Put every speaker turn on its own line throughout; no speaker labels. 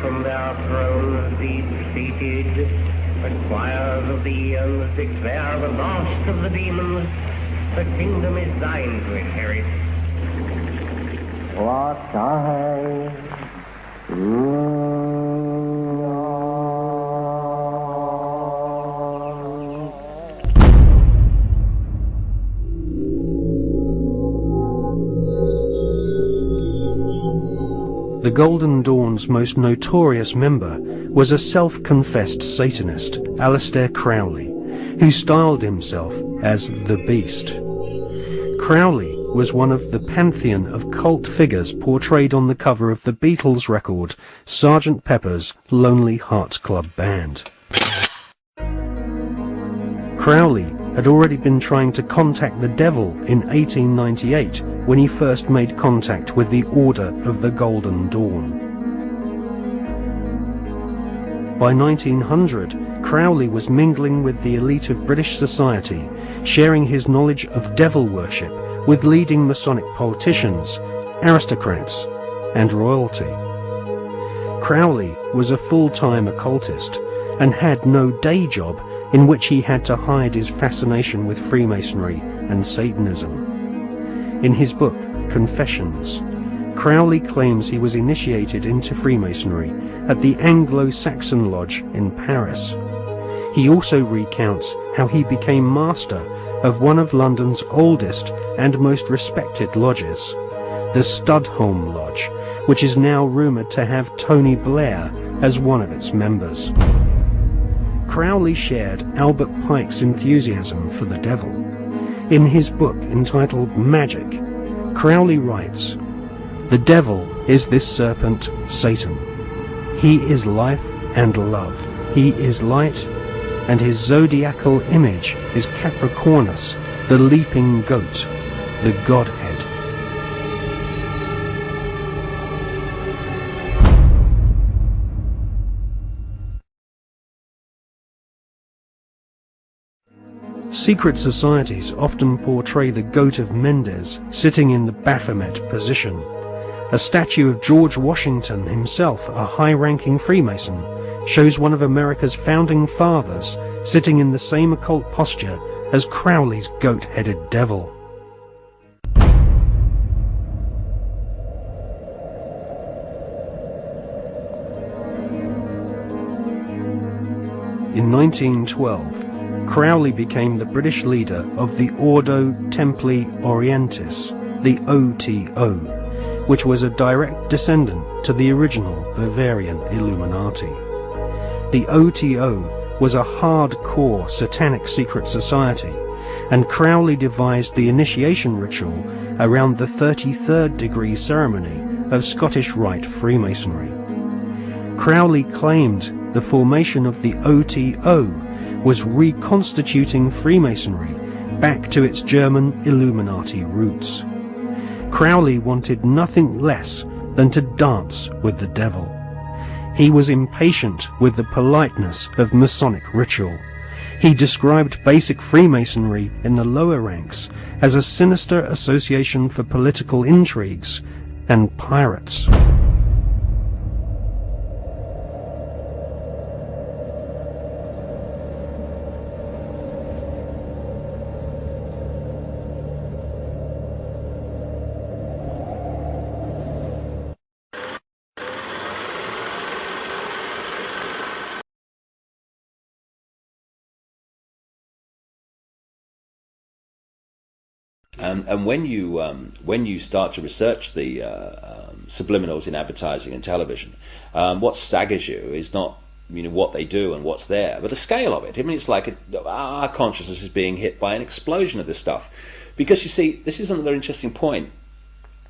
From their thrones deep-seated, the choirs of the eons declare the last of the demons, the kingdom is thine to inherit. What I
The Golden Dawn's most notorious member was a self-confessed Satanist, Aleister Crowley, who styled himself as the Beast. Crowley was one of the pantheon of cult figures portrayed on the cover of the Beatles record Sgt. Pepper's Lonely Hearts Club Band. Crowley had already been trying to contact the devil in 1898 when he first made contact with the Order of the Golden Dawn. By 1900, Crowley was mingling with the elite of British society, sharing his knowledge of devil worship with leading Masonic politicians, aristocrats, and royalty. Crowley was a full-time occultist and had no day job in which he had to hide his fascination with Freemasonry and Satanism. In his book, Confessions, Crowley claims he was initiated into Freemasonry at the Anglo-Saxon Lodge in Paris. He also recounts how he became master of one of London's oldest and most respected lodges, the Studholme Lodge, which is now rumoured to have Tony Blair as one of its members. Crowley shared Albert Pike's enthusiasm for the devil. In his book entitled Magic, Crowley writes, "The devil is this serpent, Satan. He is life and love. He is light, and his zodiacal image is Capricornus, the leaping goat, the Godhead." Secret societies often portray the Goat of Mendes sitting in the Baphomet position. A statue of George Washington himself, a high-ranking Freemason, shows one of America's founding fathers sitting in the same occult posture as Crowley's goat-headed devil. In 1912, Crowley became the British leader of the Ordo Templi Orientis, the OTO, which was a direct descendant to the original Bavarian Illuminati. The OTO was a hardcore satanic secret society, and Crowley devised the initiation ritual around the 33rd degree ceremony of Scottish Rite Freemasonry. Crowley claimed the formation of the OTO was reconstituting Freemasonry back to its German Illuminati roots. Crowley wanted nothing less than to dance with the devil. He was impatient with the politeness of Masonic ritual. He described basic Freemasonry in the lower ranks as a sinister association for political intrigues and pirates.
And when you start to research the subliminals in advertising and television. What staggers you is not what they do and what's there, but the scale of it. I mean, it's like our consciousness is being hit by an explosion of this stuff. Because you see, this is another interesting point.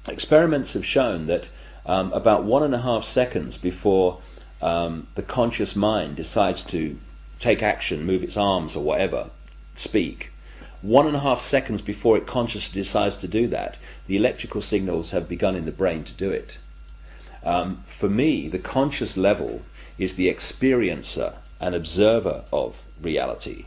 Experiments have shown that about 1.5 seconds before the conscious mind decides to take action, move its arms or whatever, speak, 1.5 seconds before it consciously decides to do that, the electrical signals have begun in the brain to do it. For me, the conscious level is the experiencer and observer of reality,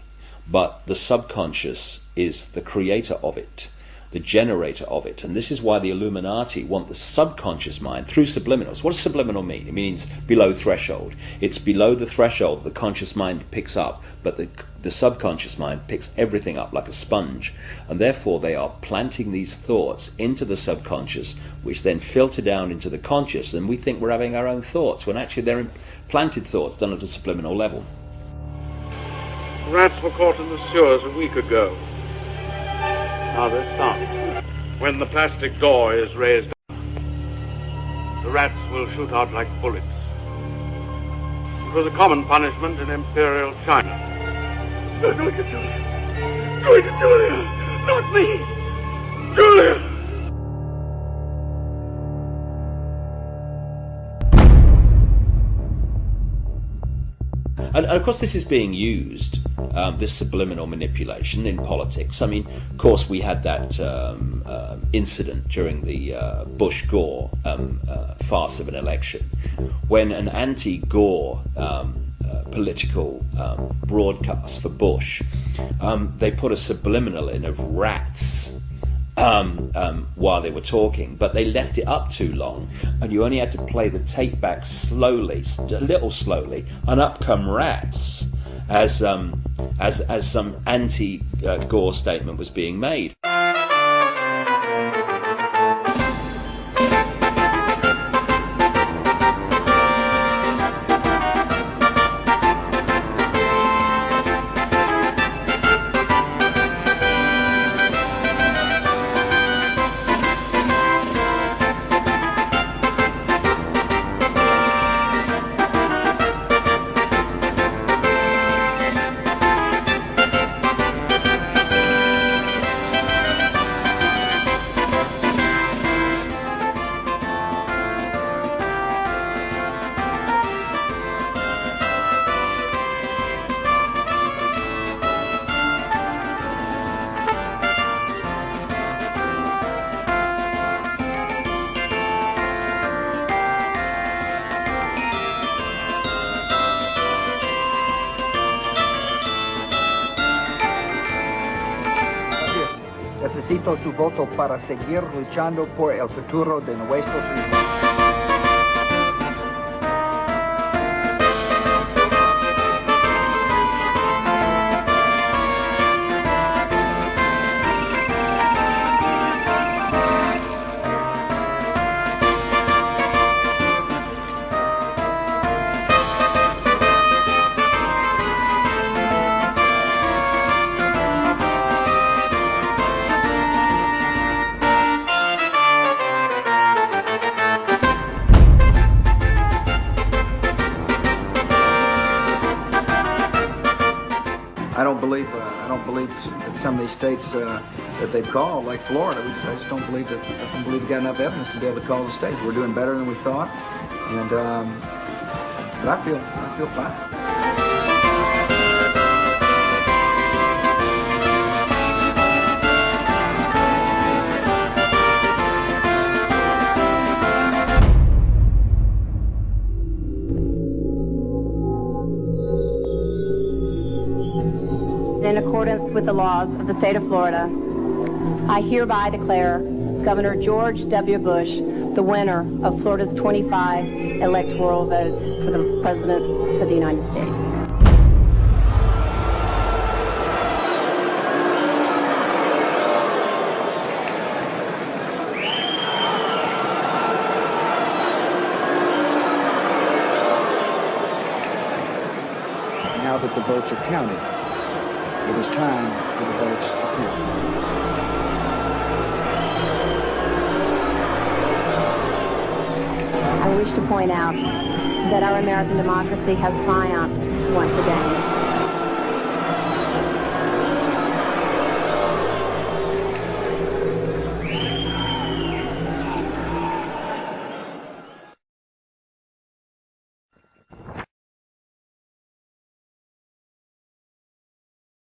but the subconscious is the creator of it, the generator of it. And this is why the Illuminati want the subconscious mind through subliminals. What does subliminal mean? It means below threshold. It's below the threshold the conscious mind picks up, but the subconscious mind picks everything up like a sponge. And therefore they are planting these thoughts into the subconscious, which then filter down into the conscious, and we think we're having our own thoughts, when actually they're implanted thoughts done at a subliminal level.
Rats were caught in the sewers a week ago. Now they're stopped. When the plastic door is raised up, the rats will shoot out like bullets. It was a common punishment in Imperial China. Do it to Julia! Do it to Julia! Not me! Julia!
And of course this is being used, this subliminal manipulation, in politics. I mean, of course we had that incident during the Bush-Gore farce of an election, when an anti-Gore political broadcast for Bush, they put a subliminal in of rats while they were talking, but they left it up too long, and you only had to play the tape back slowly, a little slowly, and up come rats as some anti-Gore statement was being made.
Necesito tu voto para seguir luchando por el futuro de nuestros hijos. I don't believe that some of these states that they've called, like Florida, I just don't believe we got enough evidence to be able to call the states. We're doing better than we thought, and but I feel fine.
In accordance with the laws of the state of Florida, I hereby declare Governor George W. Bush the winner of Florida's 25 electoral votes for the President of the United States.
Now that the votes are counted, it is time for the votes to count.
I wish to point out that our American democracy has triumphed once again.